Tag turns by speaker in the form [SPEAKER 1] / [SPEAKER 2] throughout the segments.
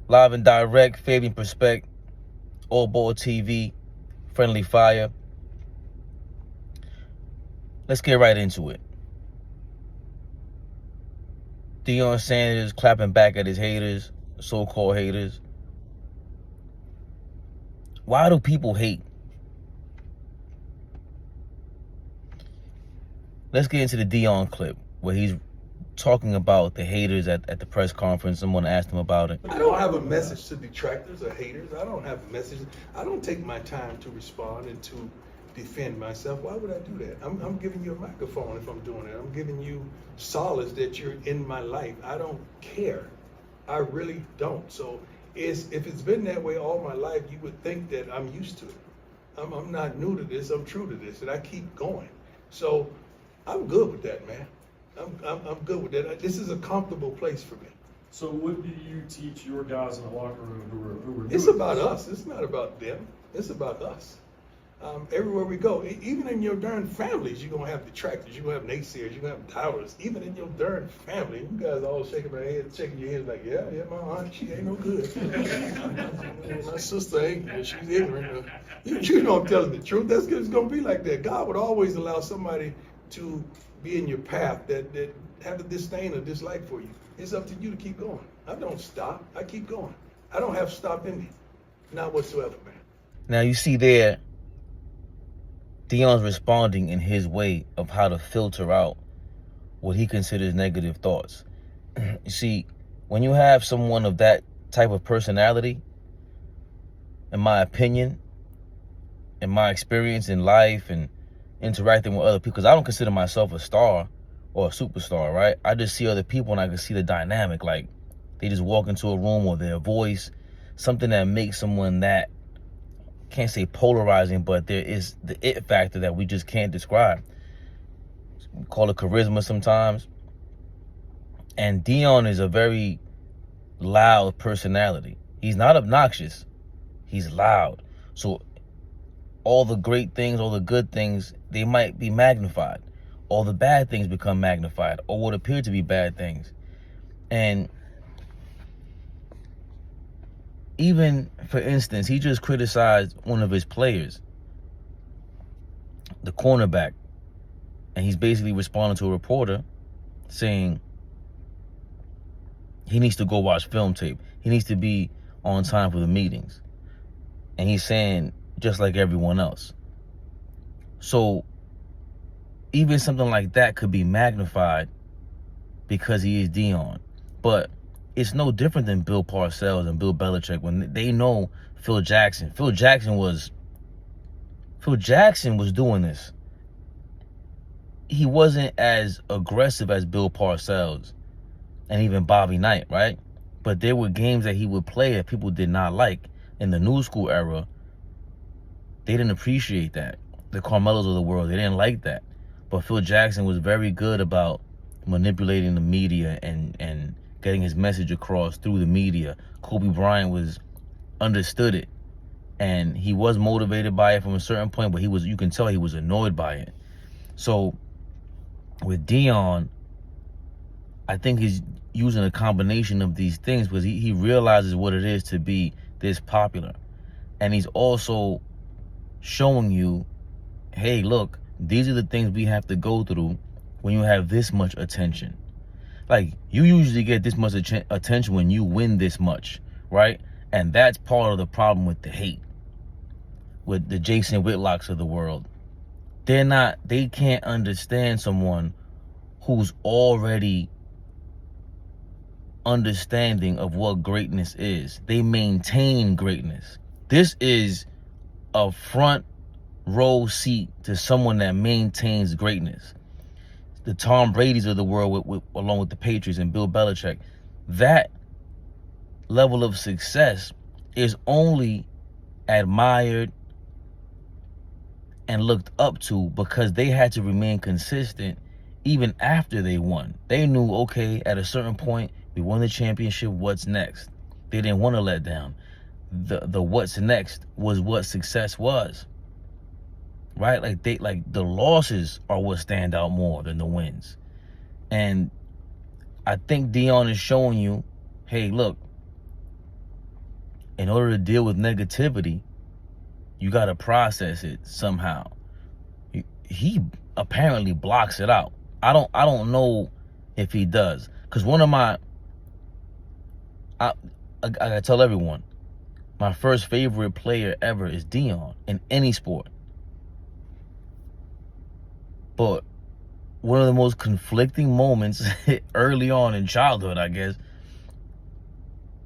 [SPEAKER 1] Live and direct, Fabian AllBallTV, Friendly Fire. Let's get right into it. Deion Sanders clapping back at his haters, so-called haters. Why do people hate? Let's get into the Deion clip where he's talking about the haters at the press conference. Someone asked him about it.
[SPEAKER 2] I don't have a message to detractors or haters. I don't have a message. I don't take my time to respond and to defend myself. Why would I do that? I'm giving you a microphone if I'm doing it. I'm giving you solace that you're in my life. I don't care. I really don't. So if it's been that way all my life, you would think that I'm used to it. I'm not new to this. I'm true to this, and I keep going. So I'm good with that, man. I'm good with that. This is a comfortable place for me.
[SPEAKER 3] So what do you teach your guys in the locker room who are
[SPEAKER 2] It's about us. It's not about them. It's about us. Everywhere we go, even in your darn families, you're going to have detractors. You're going to have naysayers. You're going to have doubters. Even in your darn family, you guys all shaking my head, shaking your heads like, yeah, my aunt, she ain't no good. My sister ain't, she's ignorant. You know I'm telling the truth. It's going to be like that. God would always allow somebody to be in your path that have a disdain or dislike for you. It's up to you to keep going. I don't stop. I keep going. I don't have stop in me. Not whatsoever, man.
[SPEAKER 1] Now you see there, Deion's responding in his way of how to filter out what he considers negative thoughts. You see, when you have someone of that type of personality, in my opinion, in my experience in life and interacting with other people, because I don't consider myself a star or a superstar, right? I just see other people and I can see the dynamic. Like, they just walk into a room or their voice, something that makes someone that, can't say polarizing, but there is the it factor that we just can't describe. We call it charisma sometimes. And Deion is a very loud personality. He's not obnoxious. He's loud. So all the great things, all the good things, they might be magnified. All the bad things become magnified, or what appear to be bad things. And even, for instance, he just criticized one of his players, the cornerback, and he's basically responding to a reporter saying he needs to go watch film tape. He needs to be on time for the meetings. And he's saying, just like everyone else. So even something like that could be magnified because he is Deion. But it's no different than Bill Parcells and Bill Belichick when they know Phil Jackson. Phil Jackson was doing this. He wasn't as aggressive as Bill Parcells and even Bobby Knight, right? But there were games that he would play that people did not like. In the new school era, they didn't appreciate that. The Carmelos of the world, they didn't like that. But Phil Jackson was very good about manipulating the media and getting his message across through the media. Kobe Bryant understood it, and he was motivated by it from a certain point, but you can tell he was annoyed by it. So with Deion, I think he's using a combination of these things because he realizes what it is to be this popular. And he's also showing you, hey, look, these are the things we have to go through when you have this much attention. Like, you usually get this much attention when you win this much, right? And that's part of the problem with the hate, with the Jason Whitlocks of the world. They can't understand someone who's already understanding of what greatness is. They maintain greatness. This is a front row seat to someone that maintains greatness. The Tom Brady's of the world, along with the Patriots and Bill Belichick, that level of success is only admired and looked up to because they had to remain consistent even after they won. They knew, okay, at a certain point, we won the championship, what's next? They didn't want to let down. The what's next was what success was. Right? Like the losses are what stand out more than the wins. And I think Deion is showing you, hey, look, in order to deal with negativity, you got to process it somehow. He apparently blocks it out. I don't know if he does, because one of my I tell everyone, my first favorite player ever is Deion in any sport. But one of the most conflicting moments early on in childhood, I guess,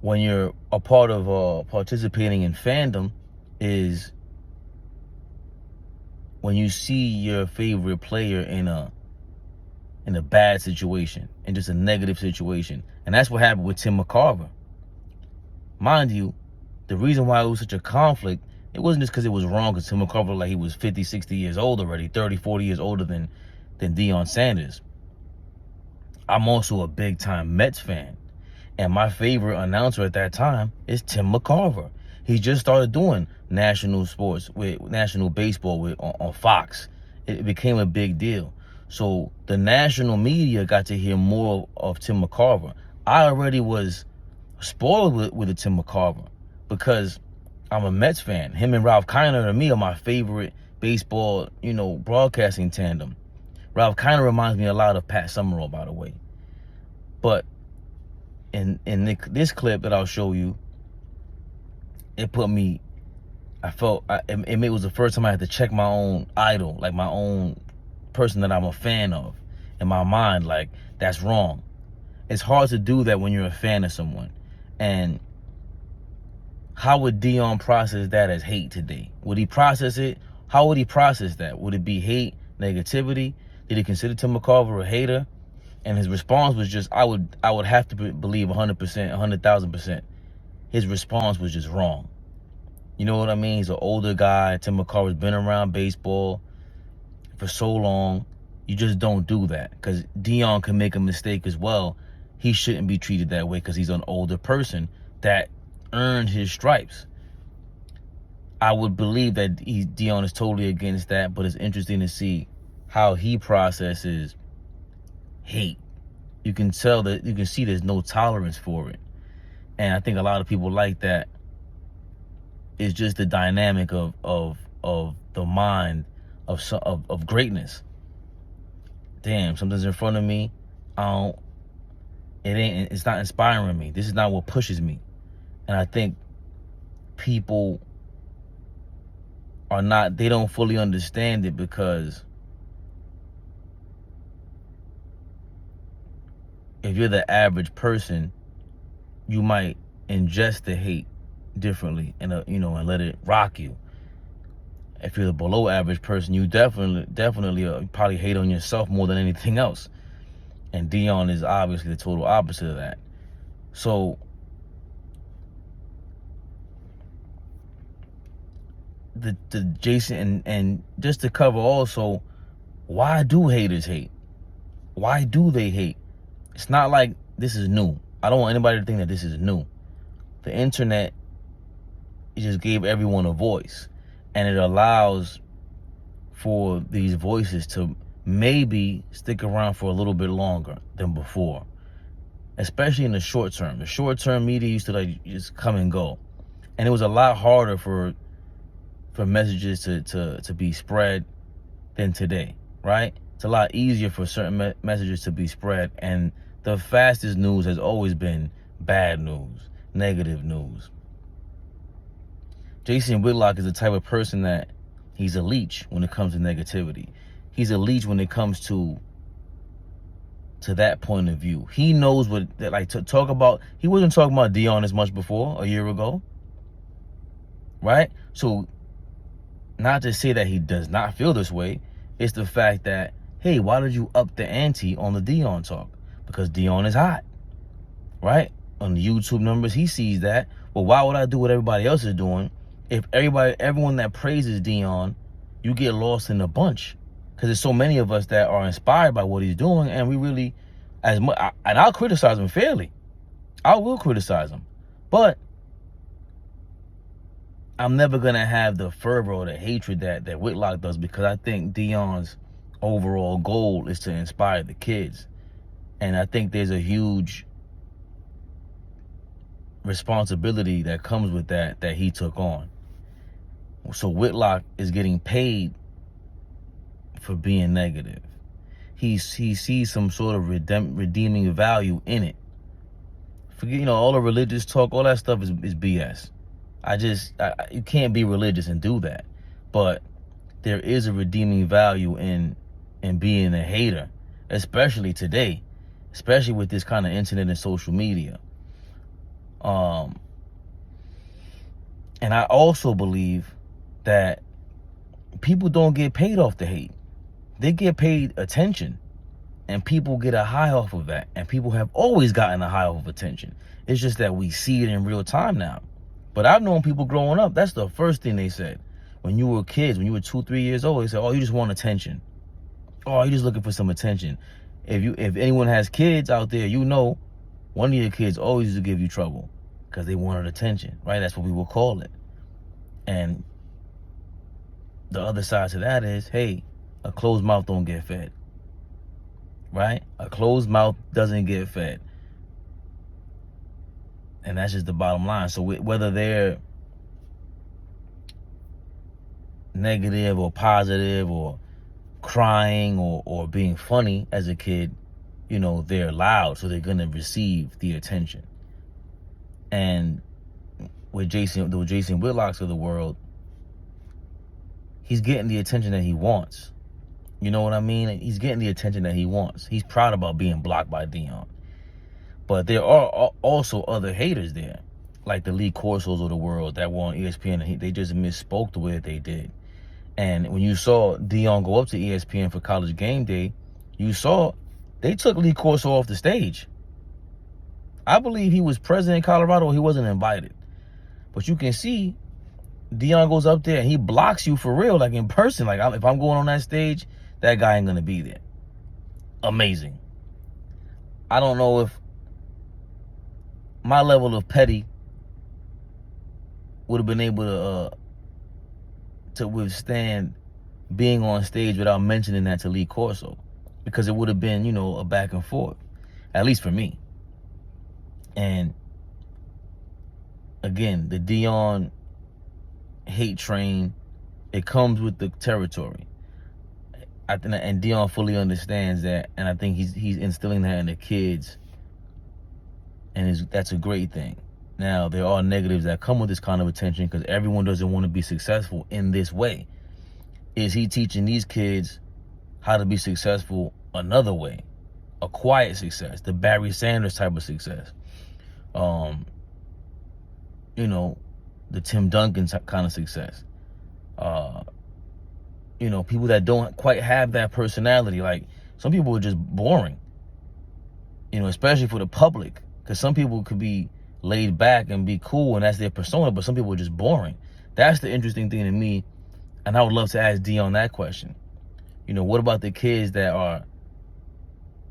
[SPEAKER 1] when you're a part of participating in fandom, is when you see your favorite player in a bad situation, in just a negative situation. And that's what happened with Tim McCarver. Mind you, the reason why it was such a conflict, it wasn't just because it was wrong, because Tim McCarver, like, he was 50, 60 years old already, 30, 40 years older than Deion Sanders. I'm also a big-time Mets fan. And my favorite announcer at that time is Tim McCarver. He just started doing national sports, with national baseball on Fox. It became a big deal. So the national media got to hear more of Tim McCarver. I already was spoiled with the Tim McCarver because I'm a Mets fan. Him and Ralph Kiner, to me, are my favorite baseball, broadcasting tandem. Ralph Kiner reminds me a lot of Pat Summerall, by the way. But in this clip that I'll show you, it put me, it was the first time I had to check my own idol, like my own person that I'm a fan of, in my mind, like, that's wrong. It's hard to do that when you're a fan of someone. And how would Deion process that as hate today? Would he process it? How would he process that? Would it be hate, negativity? Did he consider Tim McCarver a hater? And his response was just, I would have to believe 100%, 100,000%. His response was just wrong. You know what I mean? He's an older guy. Tim McCarver's been around baseball for so long. You just don't do that, because Deion can make a mistake as well. He shouldn't be treated that way because he's an older person that earned his stripes. I would believe that Deion is totally against that, but it's interesting to see how he processes hate. You can see there's no tolerance for it. And I think a lot of people like that. It's just the dynamic of the mind of greatness. Damn, something's in front of me. It's not inspiring me. This is not what pushes me. And I think people they don't fully understand it, because if you're the average person, you might ingest the hate differently and let it rock you. If you're the below average person, you definitely probably hate on yourself more than anything else. And Deion is obviously the total opposite of that. So the Jason, and just to cover also, why do haters hate? Why do they hate? It's not like this is new. I don't want anybody to think that this is new. The internet, it just gave everyone a voice, and it allows for these voices to maybe stick around for a little bit longer than before, especially in the short term. The short term media used to just come and go, and it was a lot harder for messages to be spread than today, right? It's a lot easier for certain messages to be spread, and the fastest news has always been bad news, negative news. Jason Whitlock is the type of person that he's a leech when it comes to negativity. He's a leech when it comes to that point of view. He knows to talk about. He wasn't talking about Deion as much before, a year ago, right? So, not to say that he does not feel this way, it's the fact that, hey, why did you up the ante on the Deion talk? Because Deion is hot, right? On the YouTube numbers, he sees that. Well, why would I do what everybody else is doing? If everyone that praises Deion, you get lost in a bunch, because there's so many of us that are inspired by what he's doing, and we really, and I'll criticize him fairly. I will criticize him, but I'm never gonna have the fervor or the hatred that Whitlock does, because I think Deion's overall goal is to inspire the kids, and I think there's a huge responsibility that comes with that he took on. So Whitlock is getting paid for being negative. He sees some sort of redeeming value in it. Forget, all the religious talk, all that stuff is BS. You can't be religious and do that. But there is a redeeming value in being a hater, especially today, especially with this kind of internet and social media. And I also believe that people don't get paid off the hate. They get paid attention, and people get a high off of that. And people have always gotten a high off of attention. It's just that we see it in real time now. But I've known people growing up, that's the first thing they said. When you were kids, when you were 2, 3 years old, they said, oh, you just want attention. Oh, you're just looking for some attention. If anyone has kids out there, one of your kids always used to give you trouble because they wanted attention, right? That's what we will call it. And the other side to that is, hey, a closed mouth don't get fed, right? A closed mouth doesn't get fed. And that's just the bottom line. So whether they're negative or positive or crying or being funny as a kid, they're loud, so they're going to receive the attention. And with the Jason Whitlocks of the world, he's getting the attention that he wants. You know what I mean? He's getting the attention that he wants. He's proud about being blocked by Deion. But there are also other haters there, like the Lee Corsos of the world that were on ESPN, and they just misspoke the way that they did. And when you saw Deion go up to ESPN for College Game Day, you saw they took Lee Corso off the stage. I believe he was present in Colorado. He wasn't invited. But you can see Deion goes up there and he blocks you for real, like in person. Like if I'm going on that stage, that guy ain't going to be there. Amazing. I don't know if my level of petty would have been able to withstand being on stage without mentioning that to Lee Corso, because it would have been, a back and forth, at least for me. And again, the Deion hate train, it comes with the territory. And Deion fully understands that, and I think he's instilling that in the kids, and that's a great thing. Now, there are negatives that come with this kind of attention because everyone doesn't want to be successful in this way. Is he teaching these kids how to be successful another way? A quiet success, the Barry Sanders type of success. The Tim Duncan kind of success. People that don't quite have that personality. Like, some people are just boring, especially for the public. Because some people could be laid back and be cool, and that's their persona, but some people are just boring. That's the interesting thing to me, and I would love to ask Deion that question. What about the kids that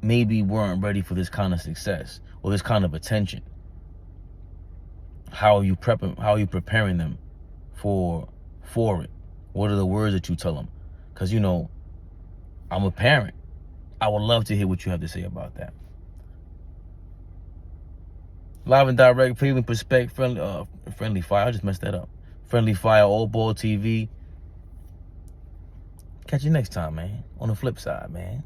[SPEAKER 1] maybe weren't ready for this kind of success or this kind of attention? How are you preparing them for it? What are the words that you tell them? Because, I'm a parent. I would love to hear what you have to say about that. Live and direct, Fabian friendly fire. I just messed that up. Friendly fire, AllBallTV. Catch you next time, man. On the flip side, man.